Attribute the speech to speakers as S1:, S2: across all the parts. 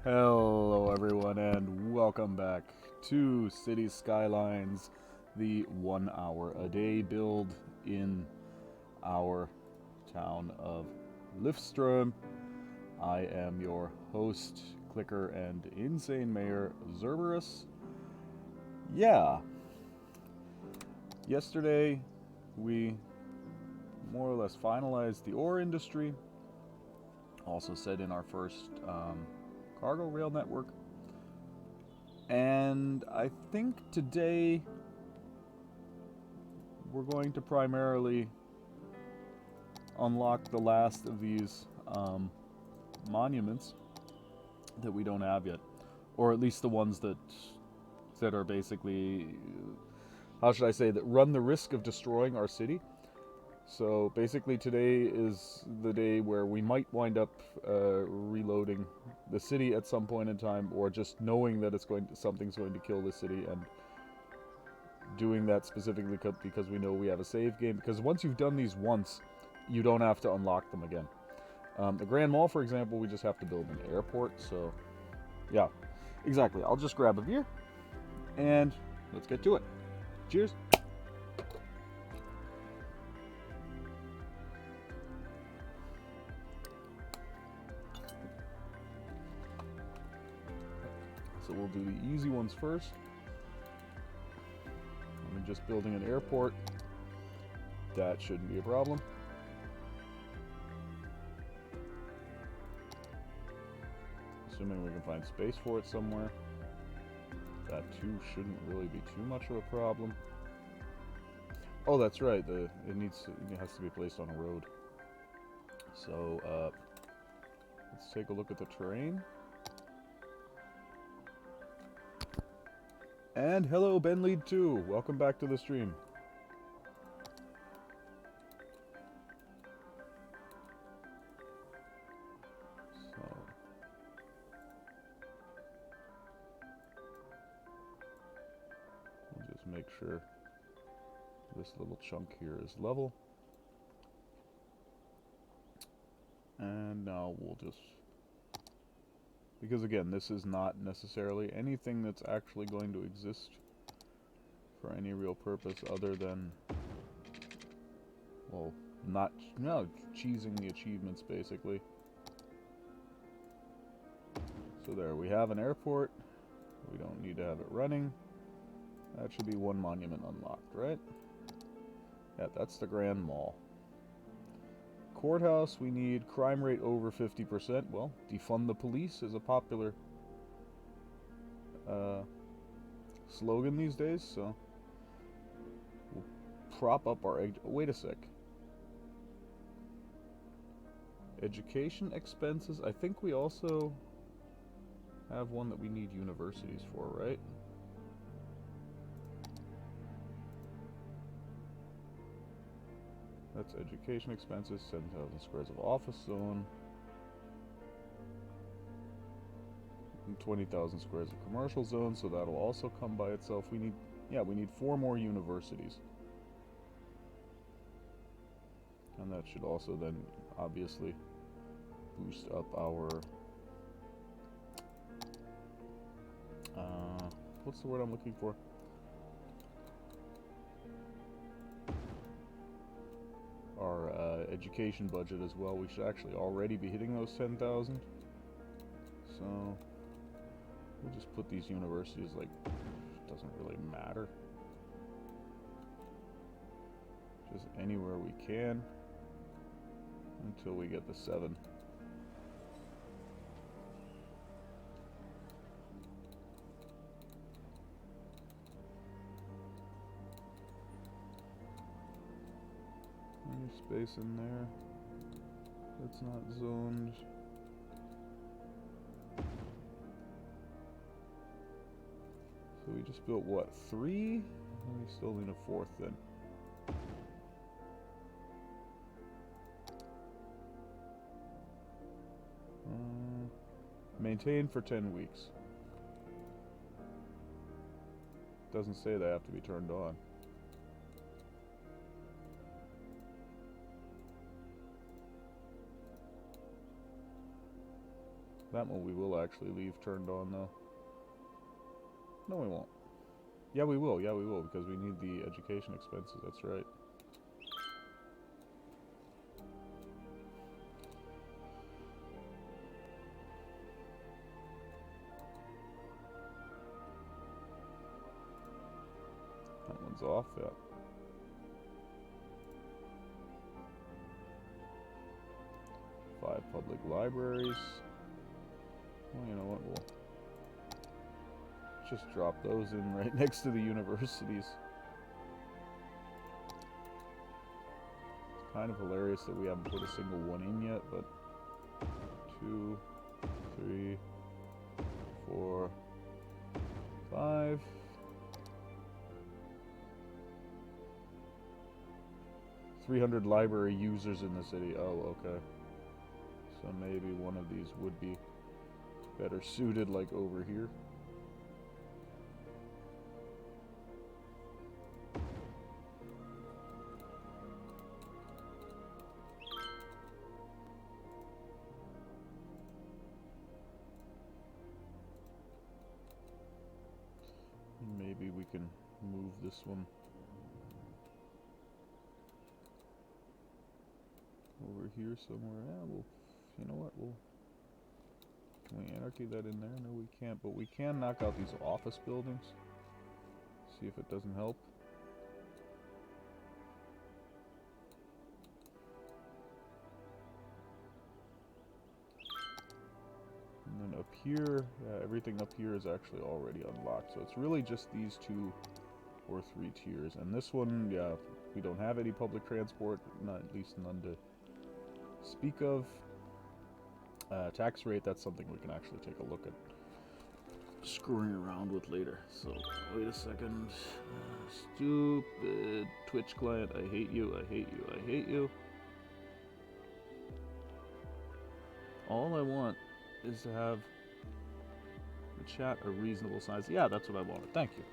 S1: Hello, everyone, and welcome back to City Skylines, the 1 hour a day build in our town of Lifström. I am your host, Clicker, and Insane Mayor Zerberus. Yeah, yesterday we more or less finalized the ore industry, also set in our first cargo rail network. And I think today we're going to primarily unlock the last of these monuments that we don't have yet, or at least the ones that are basically, how should I say, that run the risk of destroying our city. So basically, today is the day where we might wind up reloading the city at some point in time, or just knowing that something's going to kill the city and doing that specifically because we know we have a save game. Because once you've done these once, you don't have to unlock them again. The Grand Mall, for example, we just have to build an airport. So, yeah, exactly. I'll just grab a beer and let's get to it. Cheers. So we'll do the easy ones first. I'm just building an airport. That shouldn't be a problem. Assuming we can find space for it somewhere. That too shouldn't really be too much of a problem. Oh, that's right. It has to be placed on a road. So let's take a look at the terrain. And hello, Ben Lead 2. Welcome back to the stream. So we'll just make sure this little chunk here is level. And now we'll just, because again, this is not necessarily anything that's actually going to exist for any real purpose other than, well, cheesing the achievements basically. So there, we have an airport. We don't need to have it running. That should be one monument unlocked, right? Yeah, that's the Grand Mall. Courthouse, we need crime rate over 50%. Well, defund the police is a popular slogan these days, so we'll prop up our wait a sec. Education expenses, I think we also have one that we need universities for, right? That's education expenses, 7,000 squares of office zone, and 20,000 squares of commercial zone, so that'll also come by itself. We need 4 more universities. And that should also then obviously boost up our what's the word I'm looking for? Our education budget as well. We should actually already be hitting those 10,000. So we'll just put these universities, like, it doesn't really matter. Just anywhere we can until we get the 7. Any space in there that's not zoned. So we just built, what, 3? We still need a 4th then. Maintain for 10 weeks. Doesn't say they have to be turned on. That one we will actually leave turned on, though. No, we won't. Yeah, we will. Yeah, we will, because we need the education expenses. That's right. That one's off, yeah. Five public libraries. Well, you know what? We'll just drop those in right next to the universities. It's kind of hilarious that we haven't put a single one in yet, but 2, 3, 4, 5. $300 library users in the city. Oh, okay. So maybe one of these would be better suited, like over here. Maybe we can move this one over here somewhere. Yeah, well, you know what? Can we anarchy that in there? No, we can't, but we can knock out these office buildings. See if it doesn't help. And then up here, yeah, everything up here is actually already unlocked. So it's really just these 2 or 3 tiers. And this one, yeah, we don't have any public transport, not at least none to speak of. Tax rate, that's something we can actually take a look at screwing around with later. So, wait a second. Stupid Twitch client, I hate you, I hate you, I hate you. All I want is to have the chat a reasonable size. Yeah, that's what I wanted. Thank you.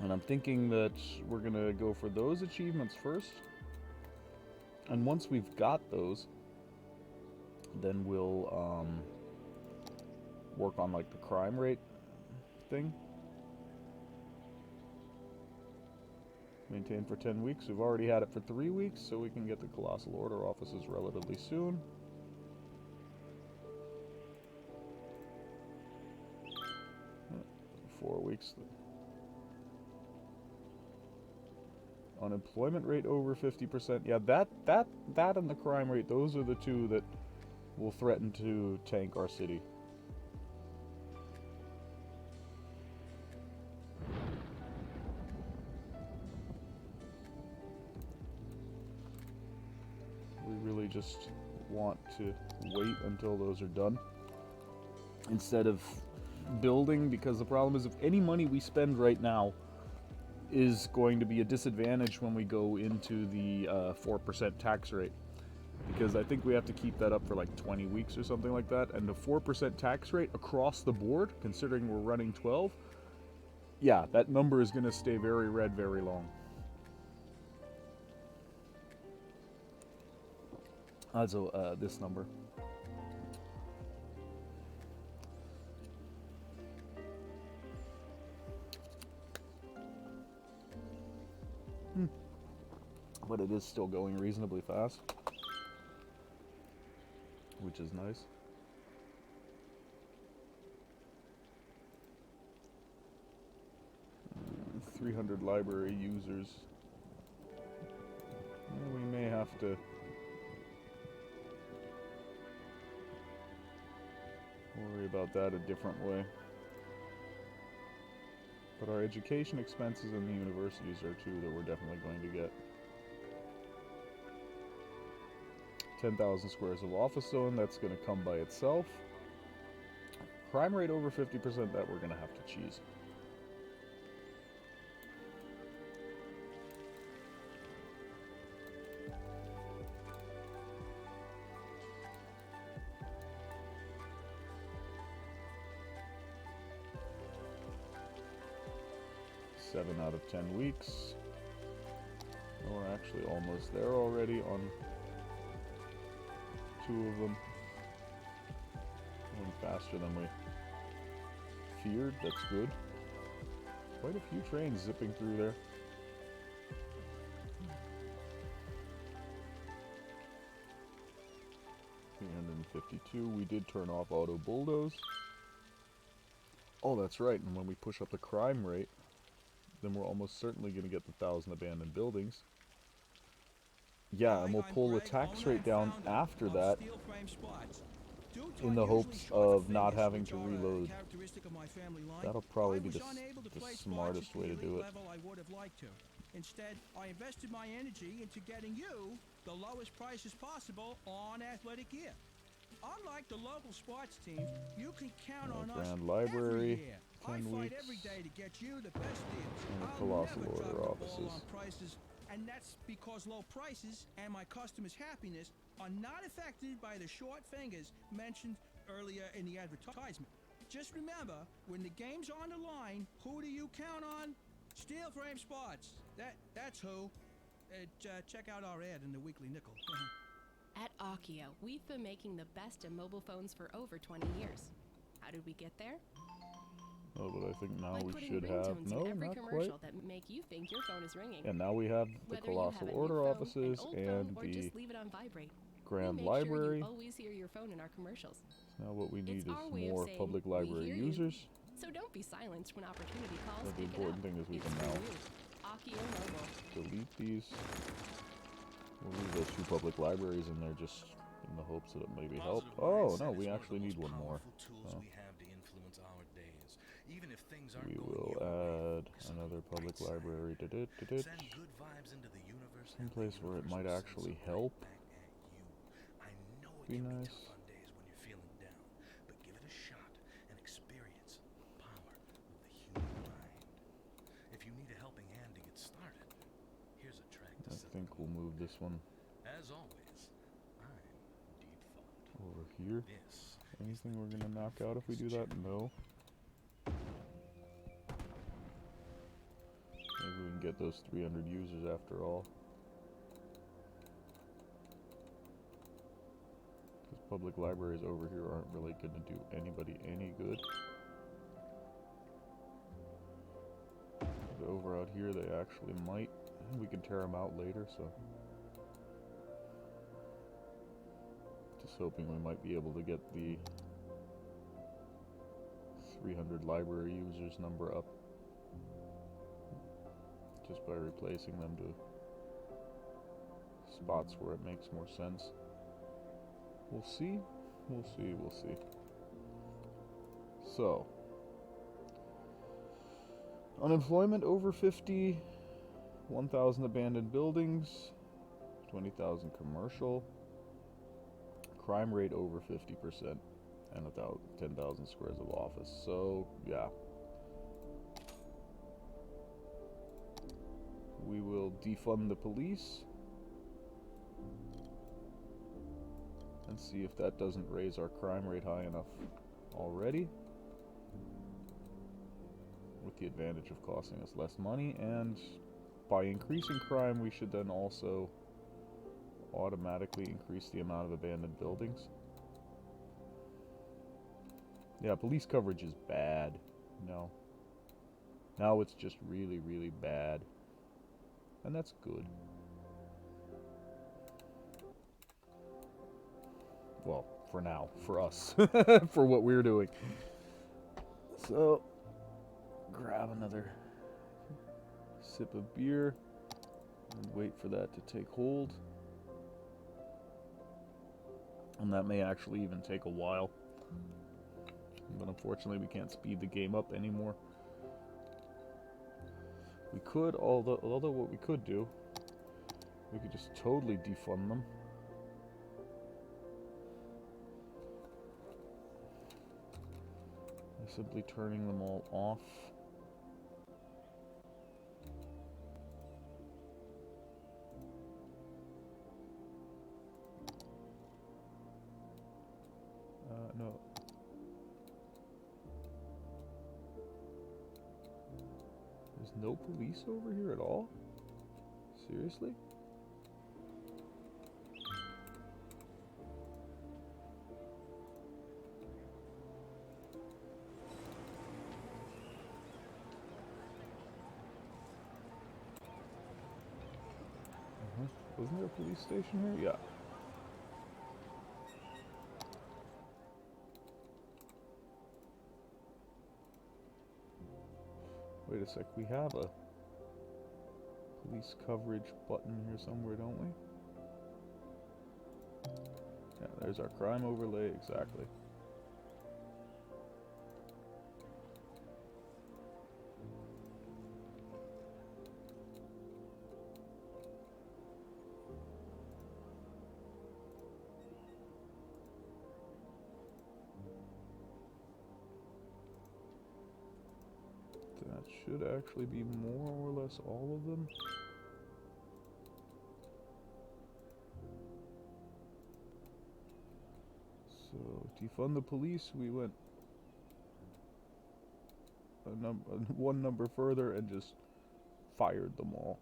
S1: And I'm thinking that we're going to go for those achievements first. And once we've got those, then we'll work on like the crime rate thing. Maintain for 10 weeks. We've already had it for 3 weeks, so we can get the Colossal Order offices relatively soon. Yeah, 4 weeks. Unemployment rate over 50%. Yeah, that and the crime rate, those are the two that will threaten to tank our city. We really just want to wait until those are done instead of building, because the problem is if any money we spend right now is going to be a disadvantage when we go into the 4% tax rate, because I think we have to keep that up for like 20 weeks or something like that, and the 4% tax rate across the board, considering we're running 12, yeah, that number is going to stay very red very long. Also, this number. But it is still going reasonably fast, which is nice. Mm, 300 library users. Well, we may have to worry about that a different way. But our education expenses in the universities are two that we're definitely going to get. 10,000 squares of office zone, that's going to come by itself. Crime rate over 50%, that we're going to have to cheese. 7 out of 10 weeks. We're actually almost there already on 2 of them. Going faster than we feared. That's good. Quite a few trains zipping through there. $352. We did turn off auto bulldoze. Oh, that's right. And when we push up the crime rate, then we're almost certainly going to get the 1,000 abandoned buildings. Yeah, and we'll pull the tax rate down after that in the hopes of not having to reload. That'll probably be the smartest way to do it.
S2: Instead, I invested my energy into getting you the lowest prices possible on athletic gear. Unlike the local sports teams, you can count on us
S1: Grand Library,
S2: every year.
S1: 10
S2: I fight
S1: weeks,
S2: every day to get you the best deals.
S1: and the
S2: I'll
S1: Colossal
S2: never
S1: Order
S2: drop the ball
S1: offices.
S2: on prices, and that's because low prices and my customers' happiness are not affected by the short fingers mentioned earlier in the advertisement. Just remember, when the game's on the line, who do you count on? Steel Frame Spots. That's who. Check out our ad in the Weekly Nickel.
S3: At Akio, we've been making the best in mobile phones for over 20 years. How did we get there?
S1: Oh, but I think now
S3: By
S1: we
S3: putting
S1: should have...
S3: ringtones
S1: No,
S3: in every
S1: not
S3: commercial
S1: quite.
S3: that make you think your phone is ringing.
S1: And now we have the
S3: Whether you
S1: Colossal
S3: have a new
S1: Order
S3: phone,
S1: offices
S3: an old
S1: and
S3: phone, or
S1: the
S3: just leave it on vibrate.
S1: Grand
S3: we make sure
S1: Library.
S3: you always hear your phone in our commercials.
S1: Now what we need
S3: It's our way
S1: is
S3: of
S1: more
S3: saying,
S1: public
S3: "We
S1: library
S3: hear you."
S1: users.
S3: So don't be silenced when opportunity calls.
S1: But the
S3: Pick it
S1: important
S3: up.
S1: thing is we
S3: It's
S1: can
S3: for
S1: now
S3: you. Akio Mobile.
S1: delete these. We'll leave those 2 public libraries in there just in the hopes that it maybe help. Oh, no, we actually need one more. Oh. We will add another public library. Someplace where it might actually help. Be nice. I think we'll move this one over here. Anything we're gonna knock out if we do that? No. Maybe we can get those 300 users after all. Because public libraries over here aren't really gonna do anybody any good. But over out here they actually might. We can tear them out later, so... Just hoping we might be able to get the 300 library users number up. Just by replacing them to spots where it makes more sense. We'll see. We'll see. We'll see. So... Unemployment over 50... 1,000 abandoned buildings, 20,000 commercial, crime rate over 50%, and about 10,000 squares of office. So, yeah. We will defund the police and see if that doesn't raise our crime rate high enough already, with the advantage of costing us less money. And by increasing crime, we should then also automatically increase the amount of abandoned buildings. Yeah, police coverage is bad. No. Now it's just really, really bad. And that's good. Well, for now. For us. For what we're doing. So, grab another sip of beer and wait for that to take hold. And that may actually even take a while. But unfortunately we can't speed the game up anymore. We could, although what we could do, we could just totally defund them. By simply turning them all off. No. There's no police over here at all? Seriously? Wasn't there a police station here? Yeah. Wait a sec, we have a police coverage button here somewhere, don't we? Yeah, there's our crime overlay, exactly. That should actually be more or less all of them. So, defund the police, we went one number further and just fired them all.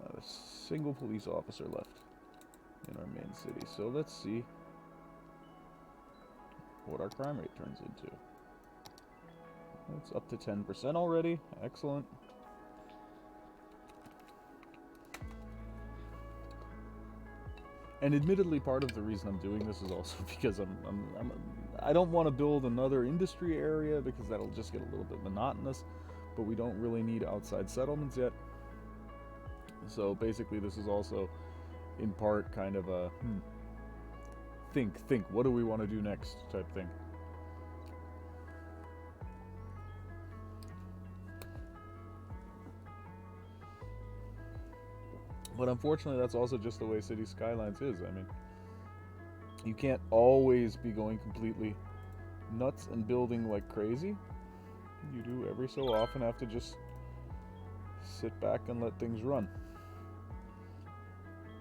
S1: Not a single police officer left in our main city. So let's see what our crime rate turns into. It's up to 10% already. Excellent. And admittedly, part of the reason I'm doing this is also because I don't want to build another industry area because that'll just get a little bit monotonous. But we don't really need outside settlements yet. So basically, this is also, in part, kind of a think, what do we want to do next type thing. But unfortunately, that's also just the way City Skylines is. I mean, you can't always be going completely nuts and building like crazy. You do every so often have to just sit back and let things run.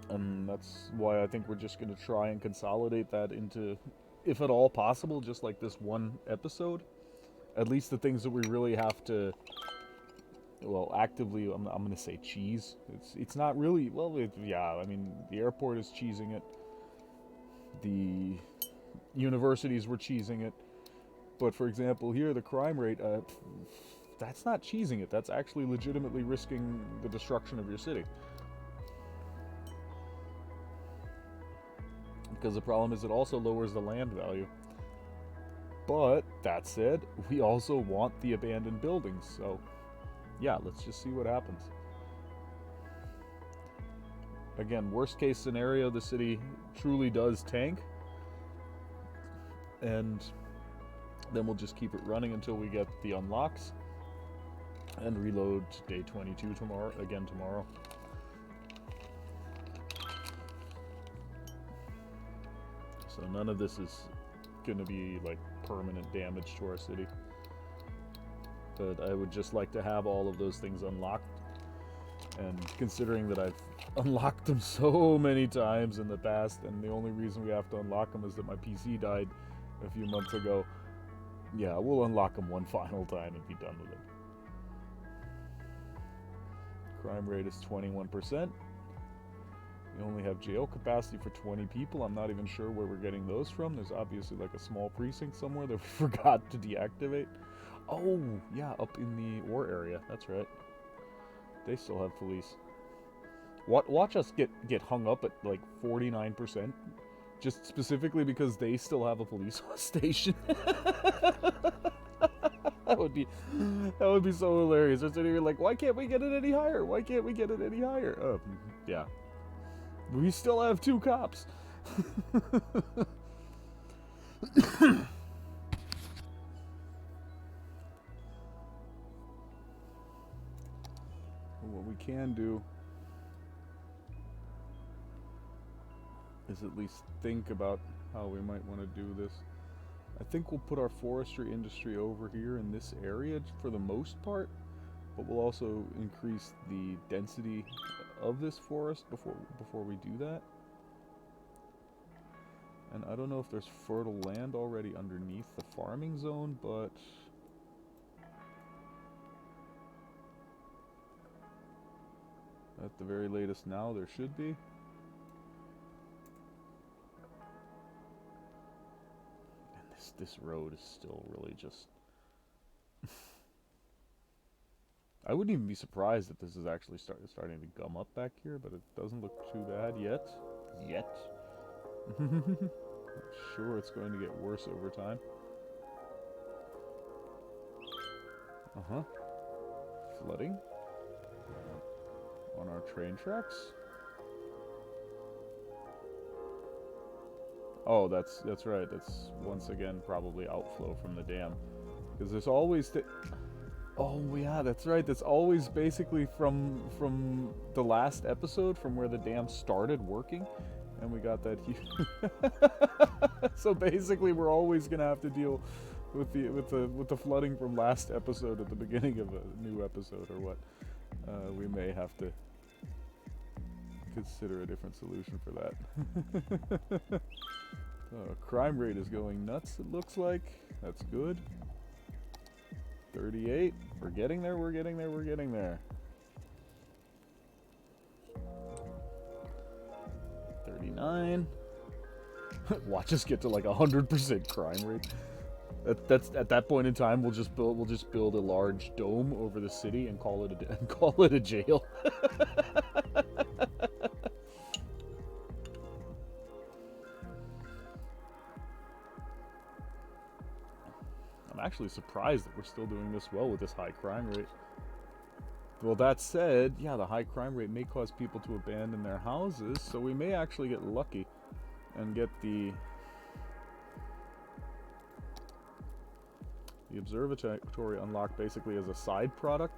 S1: And that's why I think we're just going to try and consolidate that into, if at all possible, just like this one episode. At least the things that we really have to, well, actively, I'm going to say cheese. It's not really, well, yeah, I mean, the airport is cheesing it. The universities were cheesing it. But for example, here, the crime rate, that's not cheesing it. That's actually legitimately risking the destruction of your city. Because the problem is it also lowers the land value. But, that said, we also want the abandoned buildings, so yeah, let's just see what happens. Again, worst case scenario, the city truly does tank. And then we'll just keep it running until we get the unlocks. And reload day 22 tomorrow. So none of this is going to be like permanent damage to our city. But I would just like to have all of those things unlocked. And considering that I've unlocked them so many times in the past, and the only reason we have to unlock them is that my PC died a few months ago, yeah, we'll unlock them one final time and be done with it. Crime rate is 21%. We only have jail capacity for 20 people. I'm not even sure where we're getting those from. There's obviously like a small precinct somewhere that we forgot to deactivate. Oh, yeah, up in the ore area. That's right. They still have police. Watch us get hung up at like 49%. Just specifically because they still have a police station. That would be so hilarious. They're sitting here like, why can't we get it any higher? Why can't we get it any higher? Yeah. We still have 2 cops. What we can do is at least think about how we might want to do this. I think we'll put our forestry industry over here in this area for the most part, but we'll also increase the density of this forest before we do that. And I don't know if there's fertile land already underneath the farming zone, but at the very latest now there should be. And this road is still really just I wouldn't even be surprised if this is actually starting to gum up back here, but it doesn't look too bad yet. I'm sure it's going to get worse over time. Flooding on our train tracks. Oh, that's right. That's once again probably outflow from the dam, because there's always oh yeah, that's right. That's always basically from the last episode, from where the dam started working, and we got that huge. So basically, we're always gonna have to deal with the flooding from last episode at the beginning of a new episode, or what. We may have to consider a different solution for that. Crime rate is going nuts. It looks like that's good. 38. We're getting there, we're getting there, we're getting there. 39. Watch us get to like 100% crime rate. That's at that point in time we'll just build a large dome over the city and call it a jail. I'm actually surprised that we're still doing this well with this high crime rate. Well, that said, yeah, the high crime rate may cause people to abandon their houses, so we may actually get lucky and get the observatory unlocked basically as a side product.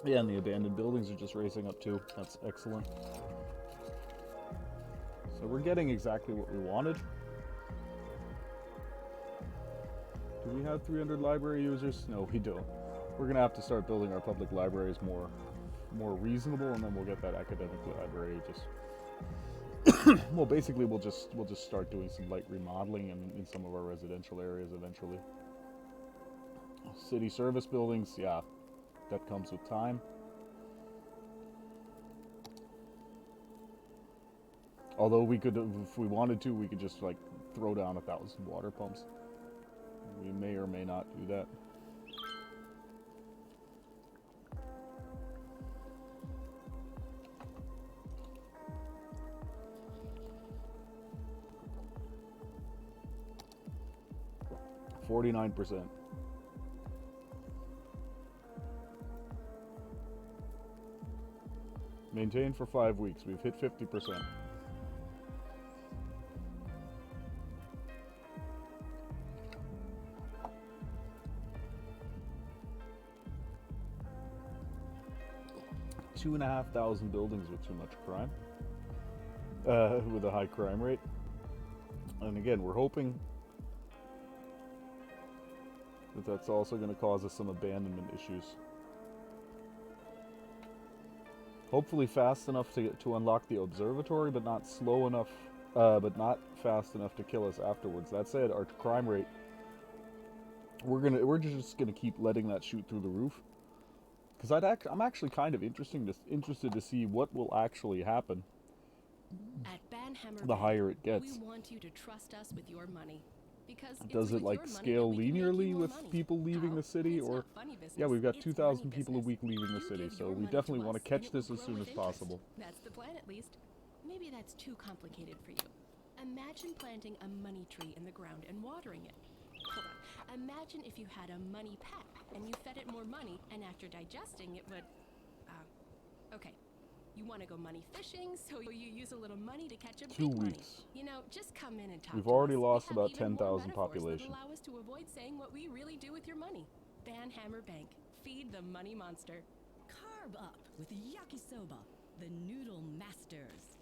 S1: Yeah, and the abandoned buildings are just racing up too. That's excellent. So we're getting exactly what we wanted. Do we have 300 library users? No, we don't. We're gonna have to start building our public libraries more reasonable, and then we'll get that academic library just. Well, basically, we'll just start doing some light remodeling in some of our residential areas eventually. City service buildings, yeah. That comes with time. Although we could, if we wanted to, we could just like throw down 1,000 water pumps. We may or may not do that. %. Maintained for 5 weeks. We've hit 50%. Two and a half thousand buildings with too much crime. With a high crime rate. And again, we're hoping that that's also going to cause us some abandonment issues. Hopefully fast enough to unlock the observatory, but not slow enough, but not fast enough to kill us afterwards. That said, our crime rate, we're just gonna keep letting that shoot through the roof. Because I'm actually kind of interested to see what will actually happen.
S3: At Banhammer
S1: The
S3: Bank,
S1: higher it gets.
S3: we want you to trust us with your money. Because
S1: Does it like scale linearly with people leaving the city, or yeah, we've got 2,000 people a week leaving the city, so we definitely want to catch this as soon as possible.
S3: That's the plan, at least. Maybe that's too complicated for you. Imagine planting a money tree in the ground and watering it. Hold on. Imagine if you had a money pet and you fed it more money, and after digesting, it would. Okay. You want to go money fishing, so you use a little money to catch a
S1: 2
S3: big money.
S1: weeks.
S3: You know, just come in and talk
S1: We've
S3: to
S1: already
S3: us.
S1: lost
S3: We have
S1: about
S3: even more
S1: 10,000
S3: metaphors
S1: population.
S3: that allow us to avoid saying what we really do with your money. Banhammer Bank. Feed the money monster.
S4: Carb up with yakisoba, the noodle masters.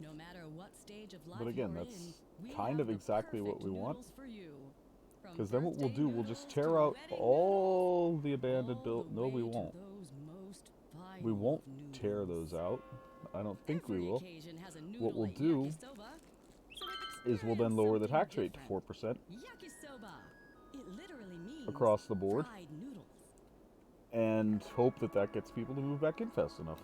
S4: No matter what stage of life
S1: But again,
S4: you're
S1: that's
S4: in, we
S1: kind
S4: have
S1: of
S4: the
S1: exactly what
S4: perfect
S1: we want.
S4: noodles for you. From
S1: Because then what we'll
S4: birthday
S1: do, we'll just
S4: noodles
S1: tear
S4: to
S1: out
S4: wedding
S1: all the abandoned
S4: all
S1: build.
S4: the
S1: No, we
S4: way to
S1: won't.
S4: those most
S1: We
S4: vile
S1: won't
S4: of
S1: tear
S4: noodles.
S1: those out. I don't think we
S4: Every
S1: will.
S4: occasion has a
S1: What we'll
S4: noodle like
S1: do
S4: yakisoba, so
S1: is we'll then
S4: experience
S1: lower the
S4: something
S1: tax rate to
S4: different.
S1: 4%
S4: Yakisoba. It literally means
S1: across the board,
S4: fried noodles.
S1: and hope that that gets people to move back in fast enough.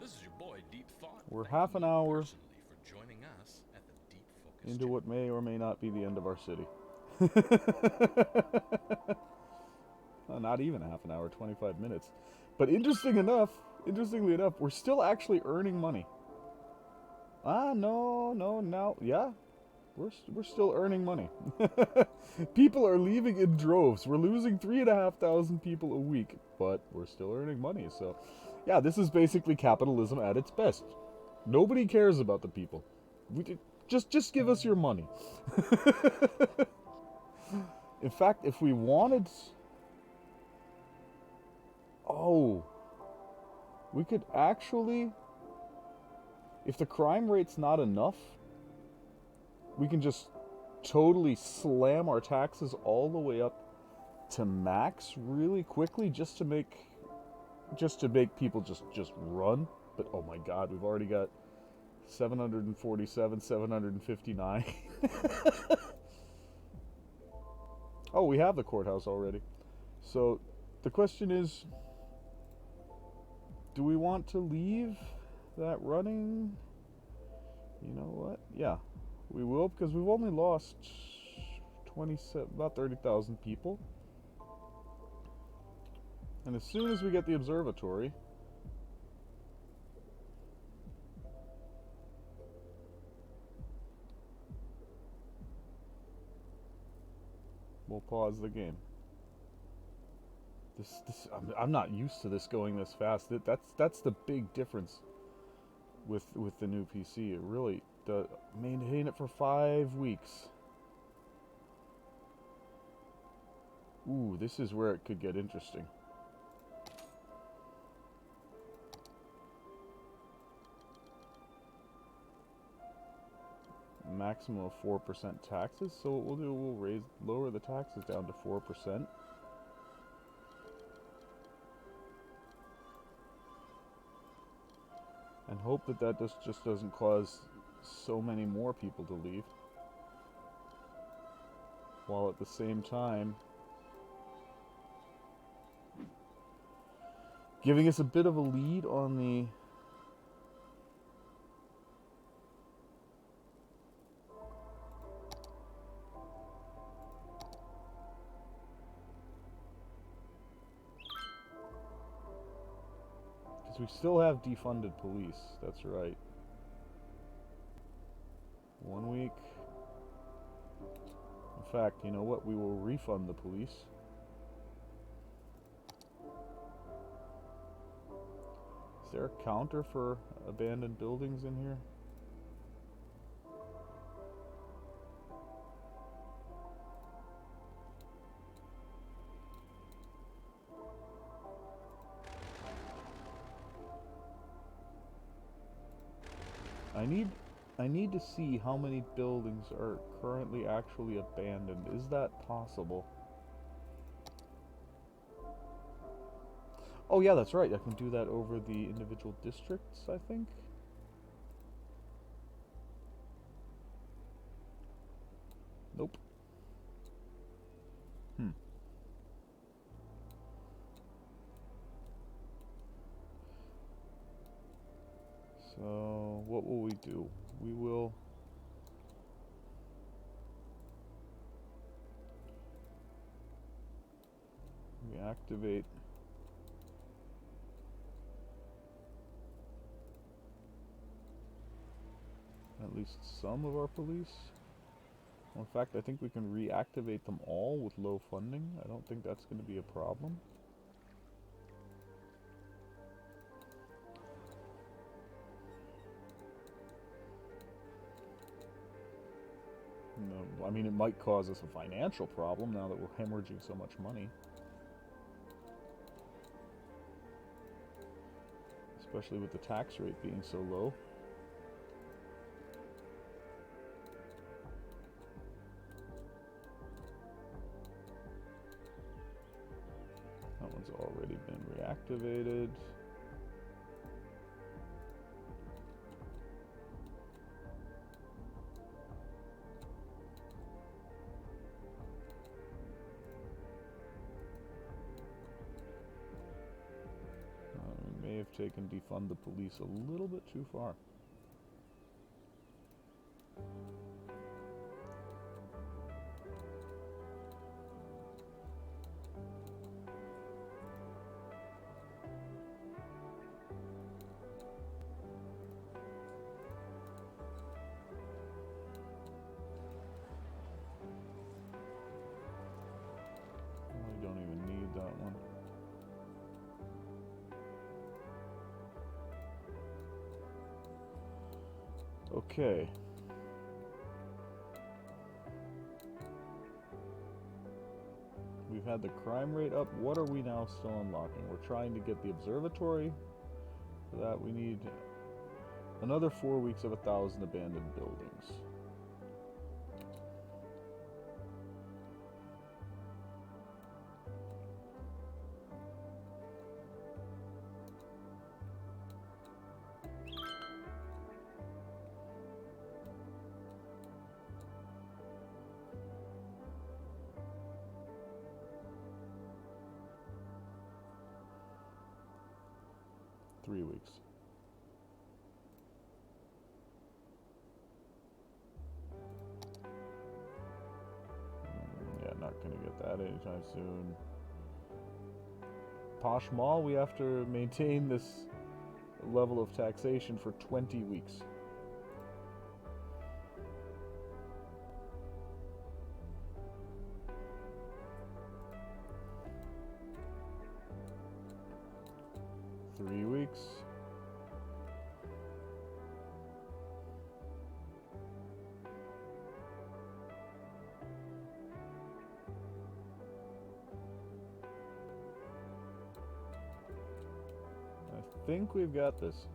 S5: This is your boy, Deep Thought.
S1: We're
S5: thanking
S1: half an
S5: you
S1: hour
S5: personally for joining us at the Deep Focus
S1: into what may or may not be the end of our city. Not even half an hour, 25 minutes. But interestingly enough, we're still actually earning money. No. Yeah, we're still earning money. People are leaving in droves. We're losing 3,500 people a week, but we're still earning money. So, yeah, this is basically capitalism at its best. Nobody cares about the people. Just give us your money. In fact, if we wanted... Oh, we could actually, if the crime rate's not enough, we can just totally slam our taxes all the way up to max really quickly, just to make people just run. But oh my God, we've already got 747, 759. Oh, we have the courthouse already. So the question is, do we want to leave that running? You know what? Yeah, we will, because we've only lost about 30,000 people. And as soon as we get the observatory, we'll pause the game. I'm not used to this going this fast. That's the big difference with the new PC. It really does maintain it for 5 weeks. Ooh, this is where it could get interesting. Maximum of 4% taxes. So what we'll do, we'll lower the taxes down to 4%. And hope that that just doesn't cause so many more people to leave. While at the same time giving us a bit of a lead on the we still have defunded police, that's right. 1 week. In fact, you know what? We will refund the police. Is there a counter for abandoned buildings in here? I need to see how many buildings are currently actually abandoned. Is that possible? Oh yeah, that's right. I can do that over the individual districts, I think. Nope. So, what will we do? We will reactivate at least some of our police. Well, in fact, I think we can reactivate them all with low funding. I don't think that's going to be a problem. No, I mean, it might cause us a financial problem now that we're hemorrhaging so much money. Especially with the tax rate being so low. That one's already been reactivated. We may have taken defund the police a little bit too far. We don't even need that one. Okay. We've had the crime rate up. What are we now still unlocking? We're trying to get the observatory. For that, we need another 4 weeks of 1,000 abandoned buildings. Weeks. Yeah, not gonna get that anytime soon. Posh Mall, we have to maintain this level of taxation for 20 weeks. Weeks. I think we've got this.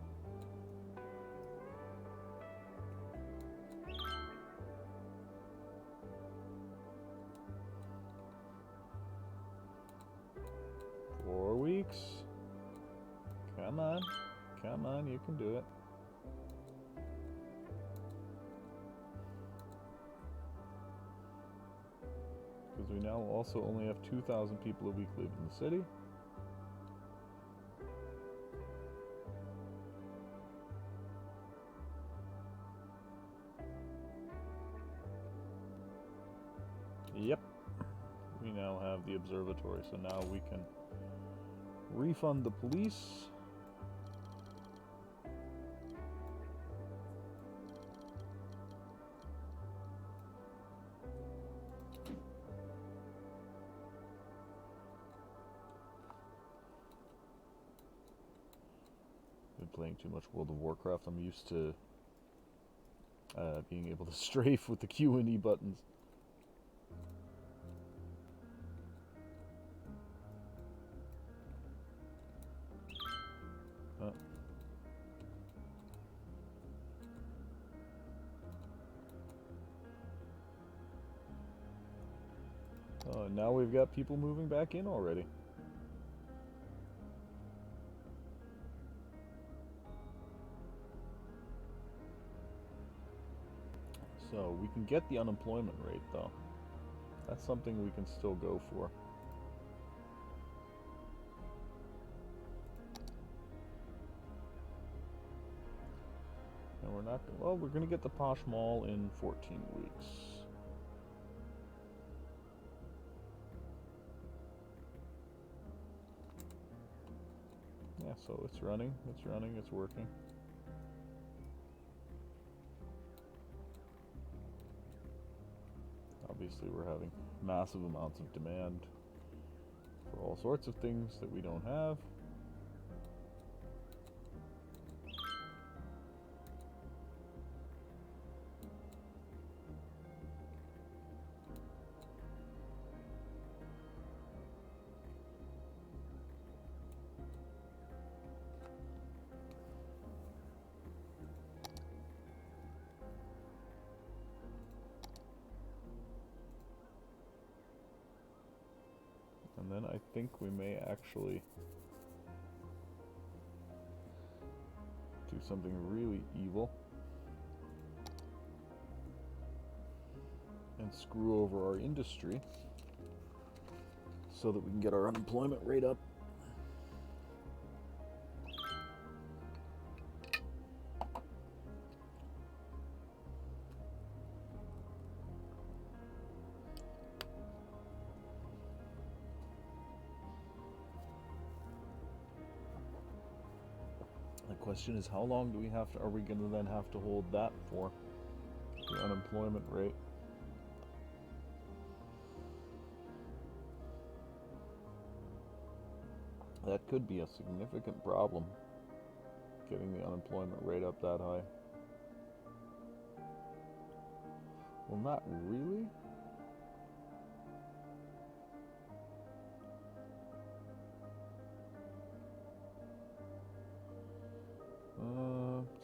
S1: Come on, you can do it. Because we now also only have 2,000 people a week live in the city. Yep. We now have the observatory, so now we can refund the police. Playing too much World of Warcraft. I'm used to being able to strafe with the Q and E buttons. Now we've got people moving back in already. So we can get the unemployment rate though. That's something we can still go for. And we're not, well, we're gonna get the Posh Mall in 14 weeks. Yeah, so it's running, it's working. obviously we're having massive amounts of demand for all sorts of things that we don't have. And then I think we may actually do something really evil and screw over our industry so that we can get our unemployment rate up. The question is, how long do we have to, are we going to then have to hold that for, the unemployment rate? That could be a significant problem, getting the unemployment rate up that high. Well, not really.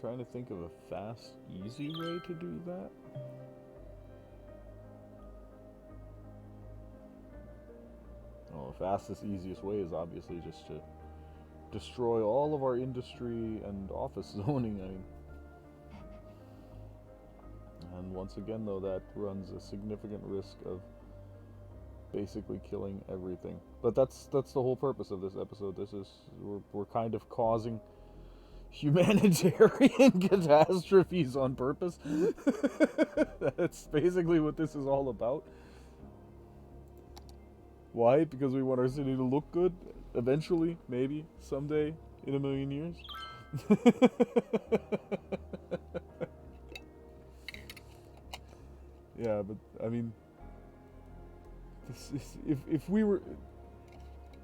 S1: Trying to think of a fast, easy way to do that. Well, the fastest, easiest way is obviously just to destroy all of our industry and office zoning. I mean, and once again, though, that runs a significant risk of basically killing everything. But that's the whole purpose of this episode. This is we're kind of causing humanitarian catastrophes on purpose. That's basically what this is all about. Why? Because we want our city to look good eventually, maybe, someday, in a million years. Yeah, but I mean, this is, if we were,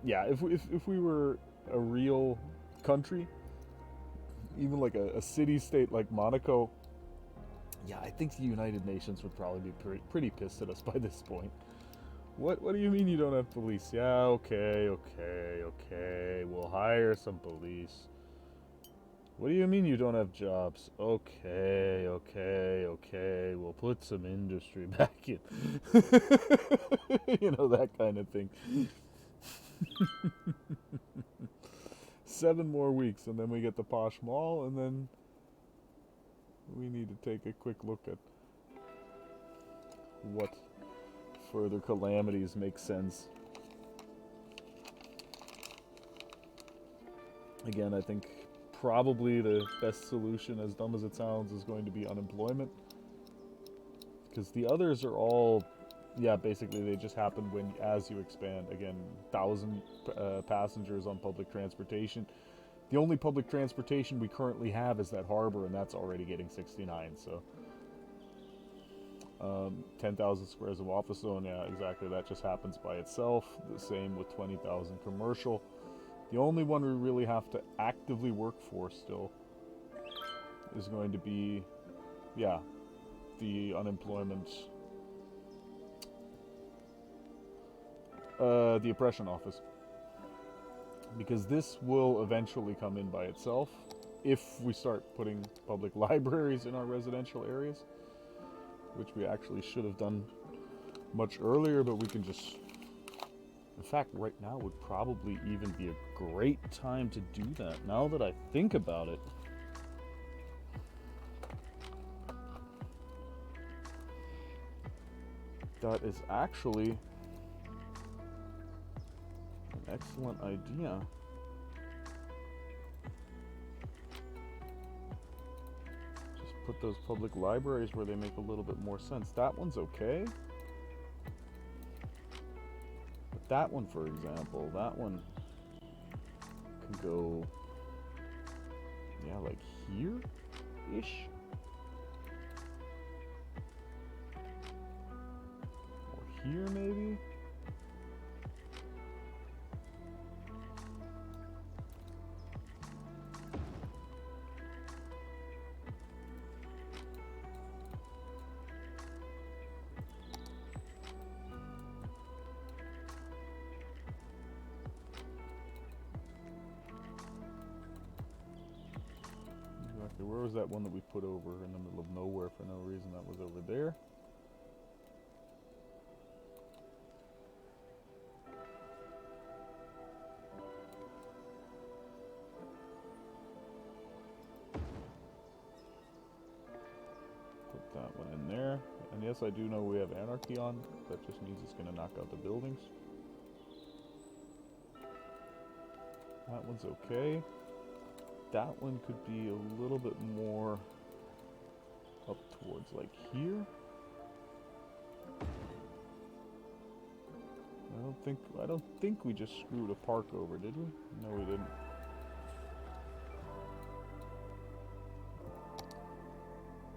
S1: yeah, if we were a real country, even like a city-state like Monaco, yeah, I think the United Nations would probably be pretty pissed at us by this point. What do you mean you don't have police? Yeah, okay, we'll hire some police. What do you mean you don't have jobs? Okay, we'll put some industry back in. You know, that kind of thing. 7 more weeks, and then we get the Posh Mall, and then we need to take a quick look at what further calamities make sense. Again, I think probably the best solution, as dumb as it sounds, is going to be unemployment. Because the others are all, yeah, basically they just happen as you expand. Again, 1,000 passengers on public transportation. The only public transportation we currently have is that harbor, and that's already getting 69, so... 10,000 squares of office zone, yeah, exactly, that just happens by itself. The same with 20,000 commercial. The only one we really have to actively work for still is going to be, yeah, the unemployment, the oppression office. Because this will eventually come in by itself if we start putting public libraries in our residential areas, which we actually should have done much earlier, but we can just... In fact, right now would probably even be a great time to do that, now that I think about it. That is actually an excellent idea. Just put those public libraries where they make a little bit more sense. That one's okay. But that one, for example, that one can go, yeah, like here-ish. Or here, maybe? Exactly. Where was that one that we put over in the middle of nowhere for no reason? That was over there. Put that one in there. And yes, I do know we have anarchy on. That just means it's going to knock out the buildings. That one's okay. That one could be a little bit more up towards like here. I don't think we just screwed a park over, did we? No, we didn't.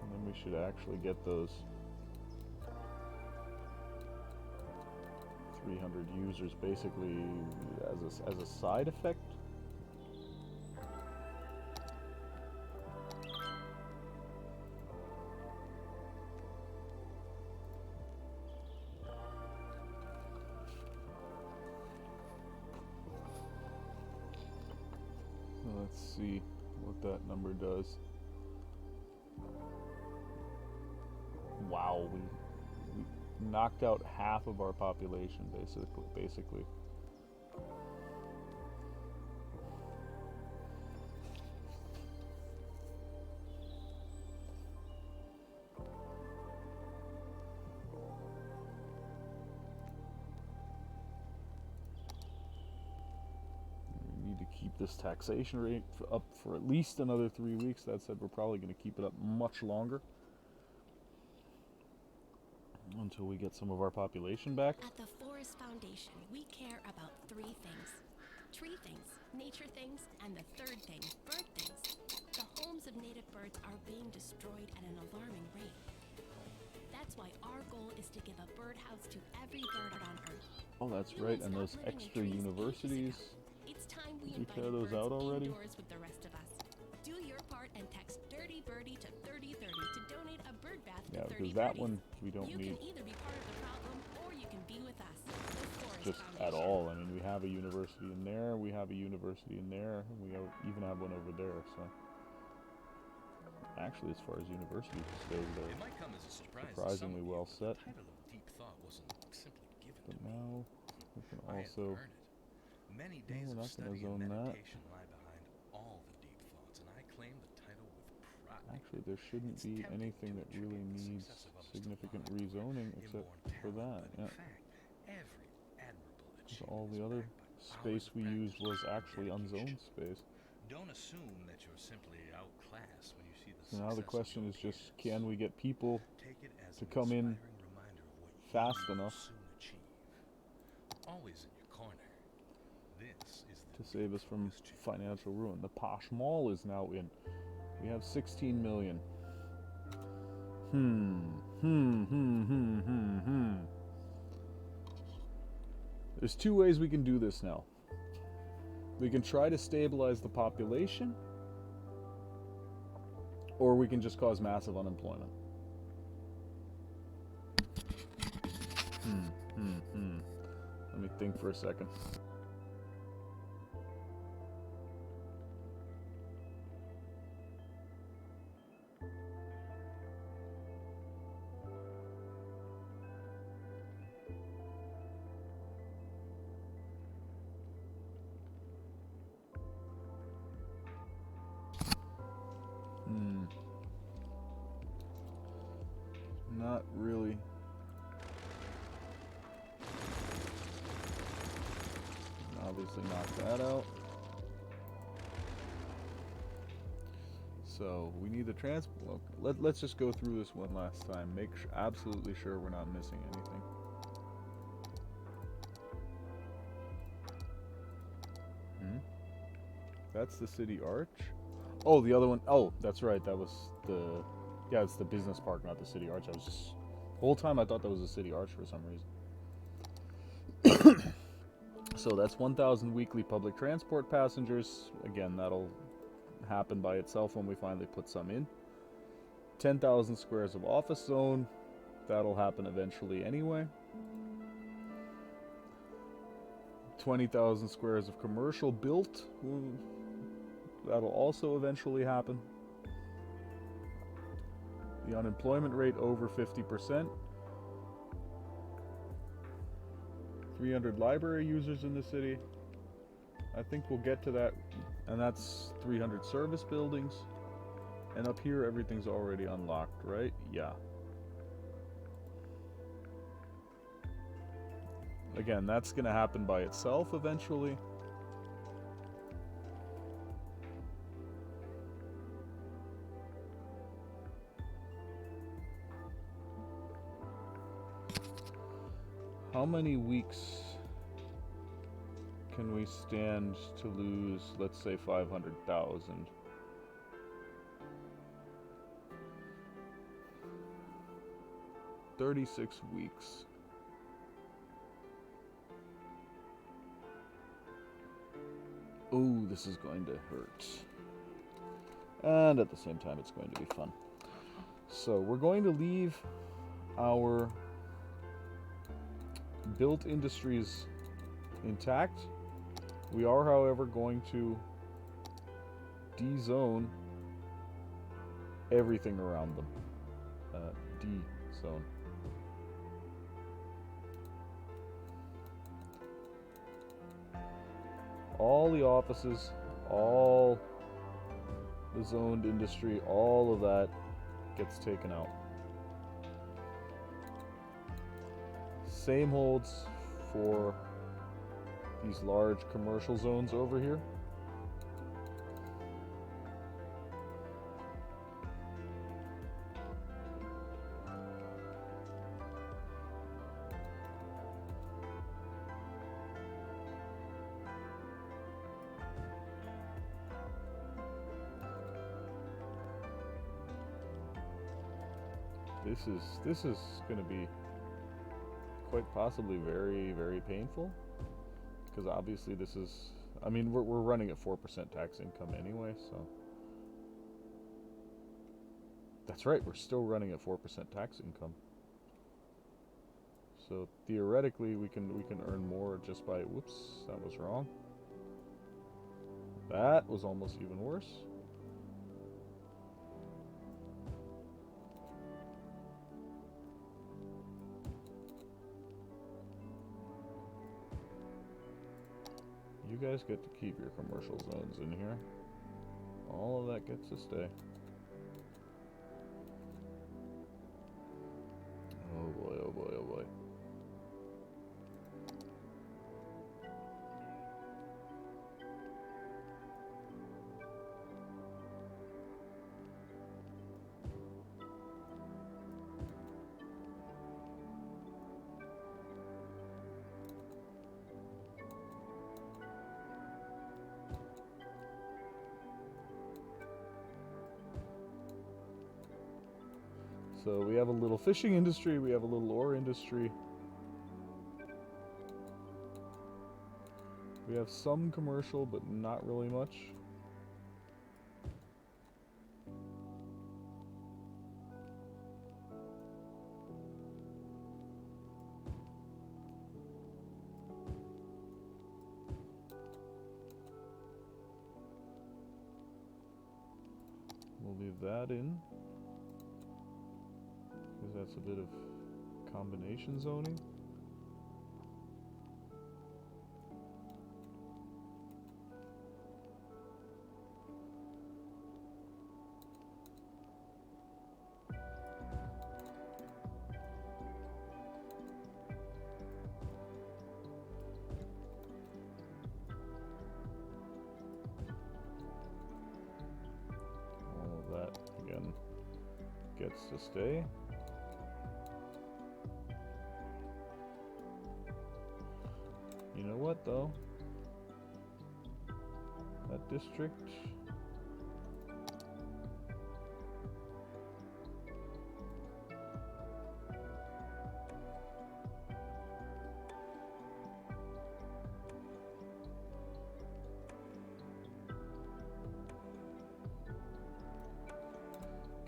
S1: And then we should actually get those 300 users basically as a side effect. Let's see what that number does. Wow, we knocked out half of our population, basically. We need to keep this taxation rate up for at least another 3 weeks. That said, we're probably going to keep it up much longer. Until we get some of our population back.
S3: At the Forest Foundation, we care about 3 things. Tree things, nature things, and the third thing, bird things. The homes of native birds are being destroyed at an alarming rate. That's why our goal is to give a birdhouse to every bird on Earth.
S1: Oh, that's right, and those extra universities.
S3: It's time we
S1: Did you
S3: invited
S1: tear those
S3: birds
S1: out already?
S3: indoors with the rest of us. Do your part and text Dirty Birdie to 3030 to donate a bird bath to
S1: Yeah,
S3: 30
S1: because that
S3: birdies.
S1: one we don't
S3: You
S1: need
S3: can either be part of the problem or you can be with us. The Forest
S1: just at
S3: Foundation.
S1: all. I mean, we have a university in there, we have a university in there, and we even have one over there, so. Actually, as far as universities go,
S5: It
S1: they're
S5: might come as a surprise to some
S1: surprisingly
S5: of you,
S1: well
S5: but
S1: set.
S5: The title of Deep Thought wasn't simply given
S1: But
S5: to me.
S1: now, we can
S5: I had to
S1: also...
S5: earn it. Many
S1: No,
S5: days
S1: we're
S5: of
S1: not gonna
S5: study and
S1: zone that.
S5: meditation lie behind all the deep thoughts, and I claim the title with pride.
S1: Actually, there shouldn't
S5: It's
S1: be
S5: tempting
S1: anything
S5: to
S1: that really
S5: attribute the
S1: needs
S5: success of others to
S1: significant
S5: luck or
S1: rezoning except
S5: inborn
S1: for
S5: talent,
S1: that.
S5: but in
S1: Yeah.
S5: fact, every admirable
S1: So
S5: achievement
S1: all
S5: is
S1: the other
S5: backed by
S1: space
S5: hours of
S1: we used
S5: practice
S1: was
S5: and
S1: actually unzoned
S5: dedication.
S1: space.
S5: Don't assume that you're simply outclassed when you see the
S1: So now the
S5: success of
S1: question
S5: your
S1: is just,
S5: peers.
S1: can we get people
S5: Take it as
S1: to
S5: an
S1: come in
S5: inspiring reminder of what
S1: fast
S5: you will
S1: enough
S5: soon achieve. Always in your corner. This is the
S1: to save us from
S5: Focus Channel.
S1: financial ruin? The Posh Mall is now in. We have 16 million. There's 2 ways we can do this now. We can try to stabilize the population, or we can just cause massive unemployment. Let me think for a second. Not really. Obviously knock that out. So we need the transport. Let's just go through this one last time. Make absolutely sure we're not missing anything. That's the city arch. Oh, the other one. Oh, that's right. That was the. Yeah, it's the business park, not the city arch. I was just. The whole time I thought that was the city arch for some reason. So that's 1,000 weekly public transport passengers. Again, that'll happen by itself when we finally put some in. 10,000 squares of office zone. That'll happen eventually anyway. 20,000 squares of commercial built. That'll also eventually happen. The unemployment rate over 50%. 300 library users in the city. I think we'll get to that. And that's 300 service buildings. And up here, everything's already unlocked, right? Yeah. Again, that's going to happen by itself eventually. How many weeks can we stand to lose, let's say, 500,000? $36 weeks. Oh, this is going to hurt. And at the same time, it's going to be fun. So we're going to leave our built industries intact. We are, however, going to de-zone everything around them. D-zone. All the offices, all the zoned industry, all of that gets taken out. Same holds for these large commercial zones over here. This is going to be quite possibly very, very painful, because obviously this is, I mean, we're running at 4% tax income anyway, so that's right, we're still running at 4% tax income. So theoretically we can earn more just by, whoops, that was wrong. That was almost even worse. You guys get to keep your commercial zones in here. All of that gets to stay. Oh boy, oh boy, oh boy. So we have a little fishing industry, we have a little ore industry. We have some commercial, but not really much. We'll leave that in, because that's a bit of combination zoning. All of that, again, gets to stay. You know what, though? That district...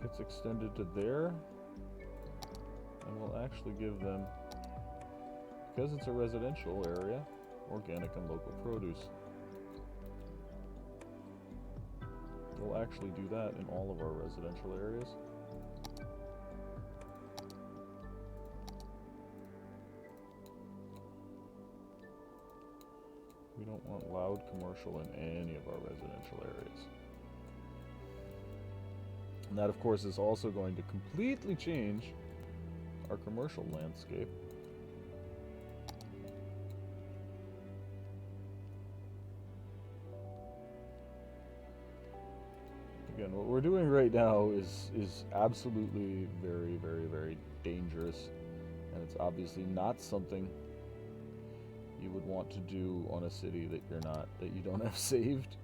S1: gets extended to there. And we'll actually give them, because it's a residential area, organic and local produce. We'll actually do that in all of our residential areas. We don't want loud commercial in any of our residential areas. And that, of course, is also going to completely change our commercial landscape. Again, what we're doing right now is absolutely very, very, very dangerous, and it's obviously not something you would want to do on a city that you don't have saved.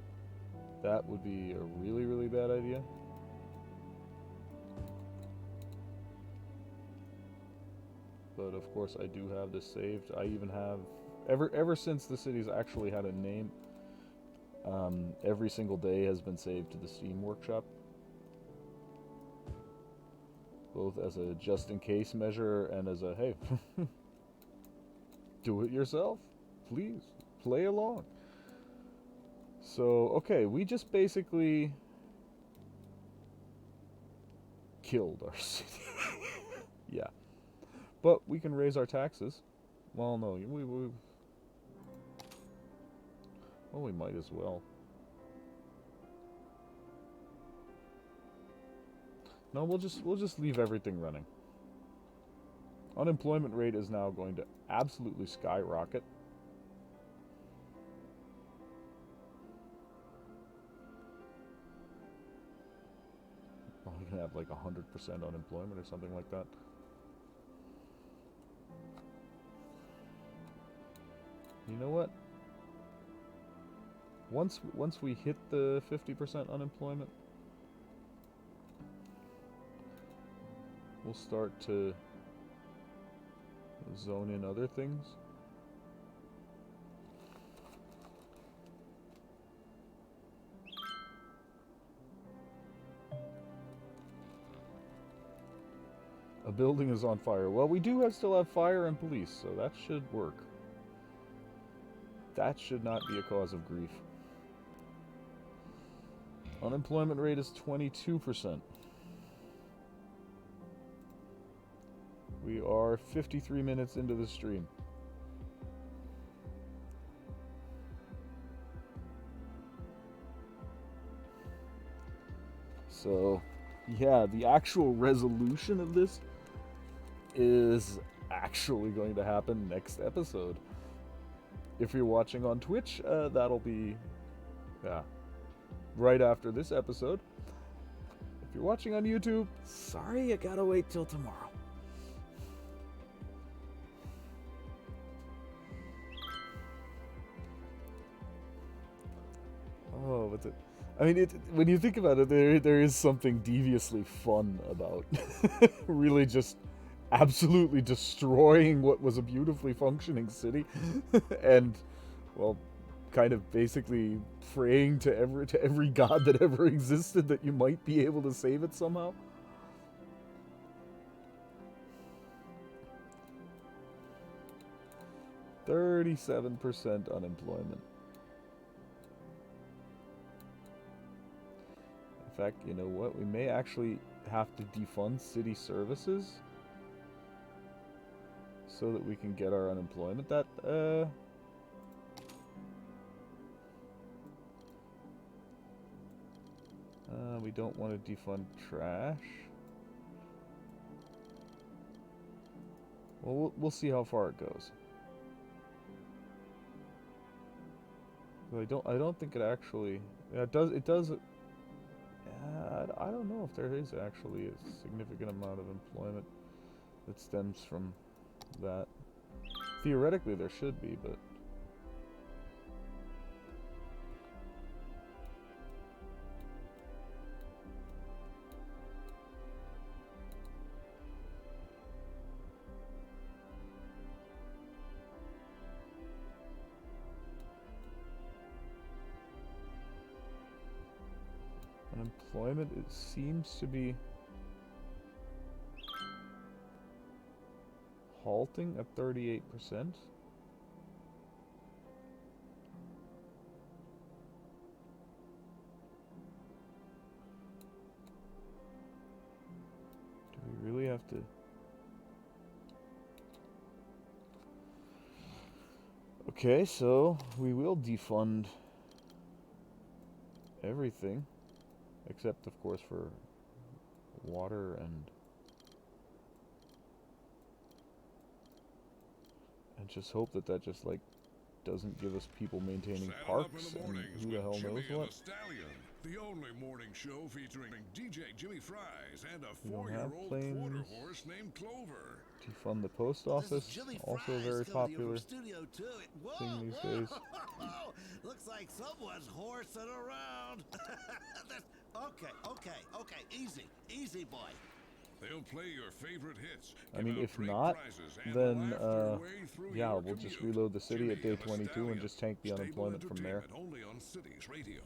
S1: That would be a really, really bad idea. But of course I do have this saved. I even have, ever since the city's actually had a name, every single day has been saved to the Steam Workshop. Both as a just-in-case measure and as a, hey, do it yourself. Please, play along. So, okay, we just basically killed our city. Yeah. But we can raise our taxes. Well, no, we might as well. No, we'll just leave everything running. Unemployment rate is now going to absolutely skyrocket. Probably gonna have like 100% unemployment or something like that. You know what? Once we hit the 50% unemployment, we'll start to zone in other things. A building is on fire. Well, we do still have fire and police, so that should work. That should not be a cause of grief. Unemployment rate is 22%. We are 53 minutes into the stream. So, yeah, the actual resolution of this is actually going to happen next episode. If you're watching on Twitch, that'll be, right after this episode. If you're watching on YouTube, sorry, you gotta wait till tomorrow. Oh, what's it? I mean, when you think about it, there is something deviously fun about really just absolutely destroying what was a beautifully functioning city, and, well, kind of basically praying to every god that ever existed that you might be able to save it somehow. %37 unemployment. In fact, you know what? We may actually have to defund city services so that we can get our unemployment. We don't want to defund trash. Well, we'll see how far it goes. I don't think it actually. Yeah, it does. I don't know if there is actually a significant amount of employment that stems from that. Theoretically, there should be, but. Unemployment, it seems to be defaulting at 38%. Do we really have to? Okay, so we will defund everything, except of course for water and just hope that that just like doesn't give us people maintaining
S6: Saddle up in
S1: parks
S6: the
S1: and
S6: mornings
S1: who the
S6: with
S1: hell
S6: Jimmy
S1: knows
S6: and
S1: what.
S6: the Stallion, the only morning show featuring DJ Jimmy Fries and a
S1: We don't have
S6: 4-year-old quarter
S1: planes.
S6: horse named Clover.
S1: Defund the post
S7: This is
S1: office,
S7: Jimmy
S1: also
S7: Fries
S1: very
S7: coming to you
S1: popular
S7: from Studio 2. Whoa,
S1: thing these
S7: whoa.
S1: days.
S7: Looks like someone's horsing around. Okay. Easy, boy.
S6: They'll play your favorite hits.
S1: I mean,
S6: give out
S1: if
S6: great
S1: not,
S6: prizes, and
S1: then,
S6: laugh their way through
S1: yeah,
S6: your
S1: we'll just
S6: commute.
S1: reload the city at
S6: Jimmy
S1: day
S6: and the
S1: 22 and
S6: Stallion.
S1: just tank the
S6: Stable
S1: unemployment from there.
S6: entertainment only on Cities Radio.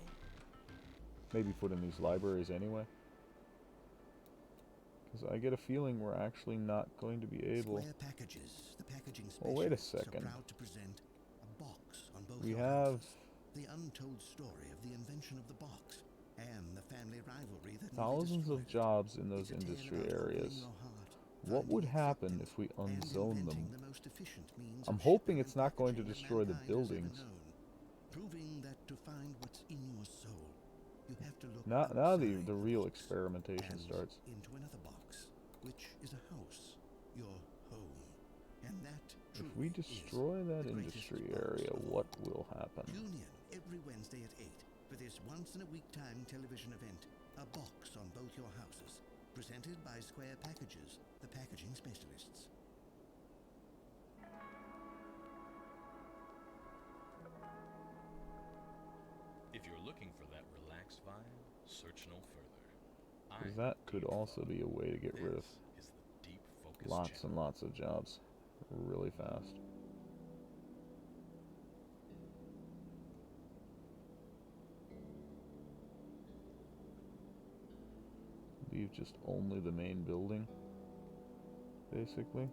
S1: Maybe put in these libraries anyway. Because I get a feeling we're actually not going to be able...
S8: Square Packages, the packaging
S1: Oh, wait a
S8: specialists, are
S1: second.
S8: proud to present a box on both
S1: We
S8: your
S1: have
S8: houses. The untold story of the invention of the box and the family rivalry that
S1: thousands
S8: nearly
S1: of
S8: destroyed
S1: jobs in
S8: it.
S1: those
S8: It's a tale
S1: industry
S8: about opening
S1: areas.
S8: your heart,
S1: What would
S8: finding
S1: happen if
S8: acceptance,
S1: we
S8: and
S1: unzone them?
S8: inventing the most efficient means
S1: I'm
S8: of
S1: hoping
S8: shipping
S1: it's
S8: and
S1: not going to
S8: packaging that
S1: destroy the
S8: mankind has ever
S1: buildings.
S8: known. Proving that to find what's in your soul, you have to look
S1: Now the
S8: outside
S1: real
S8: box
S1: experimentation
S8: and
S1: starts.
S8: into another box, which is a house, your home. And that
S1: If
S8: truly
S1: we
S8: is
S1: destroy that
S8: the greatest
S1: industry
S8: box
S1: area,
S8: of
S1: what
S8: all.
S1: will happen?
S8: Tune in every Wednesday at 8 for this once-in-a-week time television event, A Box on Both Your Houses, presented by Square Packages, the packaging specialists.
S5: If you're looking for that relaxed vibe, search no further.
S1: Because that could also be a way to get rid of
S5: This is the Deep Focus
S1: lots
S5: channel.
S1: and lots of jobs really fast. Leave just only the main building, basically.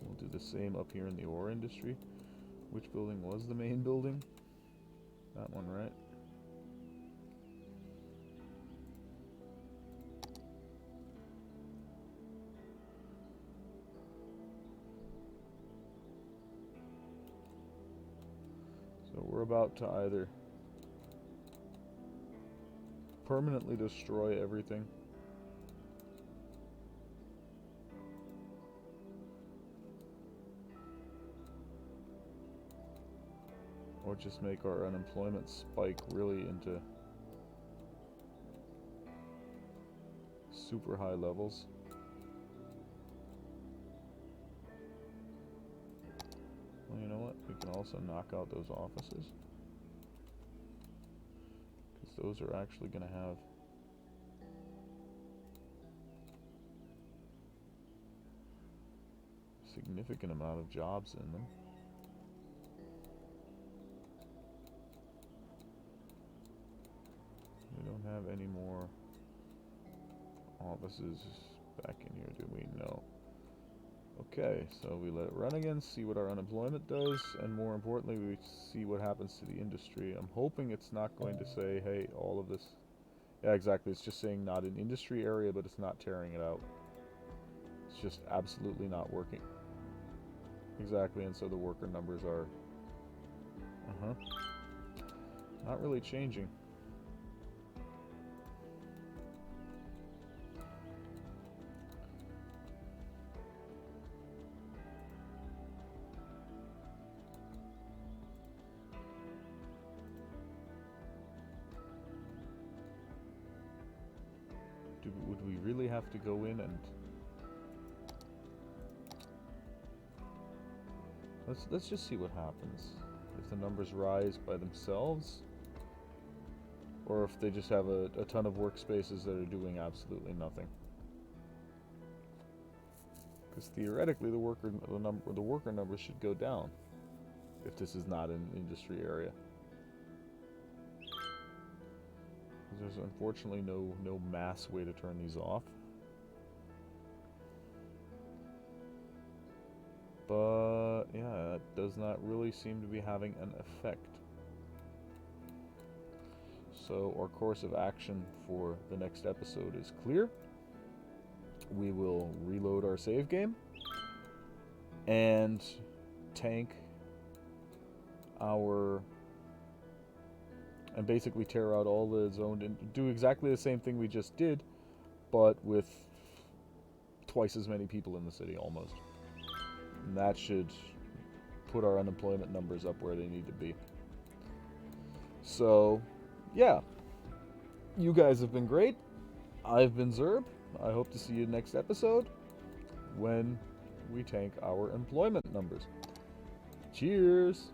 S1: We'll do the same up here in the ore industry. Which building was the main building? That one, right? So we're about to either permanently destroy everything or just make our unemployment spike really into super high levels. Well, you know what? We can also knock out those offices, because those are actually going to have a significant amount of jobs in them. We don't have any more offices back in here, do we? No. Okay, so we let it run again, see what our unemployment does, and more importantly, we see what happens to the industry. I'm hoping it's not going to say, hey, all of this... Yeah, exactly, it's just saying not an industry area, but it's not tearing it out. It's just absolutely not working. Exactly, and so the worker numbers are... not really changing. Would we really have to go in and... Let's just see what happens. If the numbers rise by themselves, or if they just have a ton of workspaces that are doing absolutely nothing. Because theoretically, the worker numbers should go down if this is not an industry area. There's unfortunately no mass way to turn these off. does not really seem to be having an effect. So our course of action for the next episode is clear. We will reload our save game and tank our... and basically tear out all the zoned... and do exactly the same thing we just did, but with twice as many people in the city, almost. And that should put our unemployment numbers up where they need to be. So, yeah. You guys have been great. I've been Zerb. I hope to see you next episode when we tank our employment numbers. Cheers!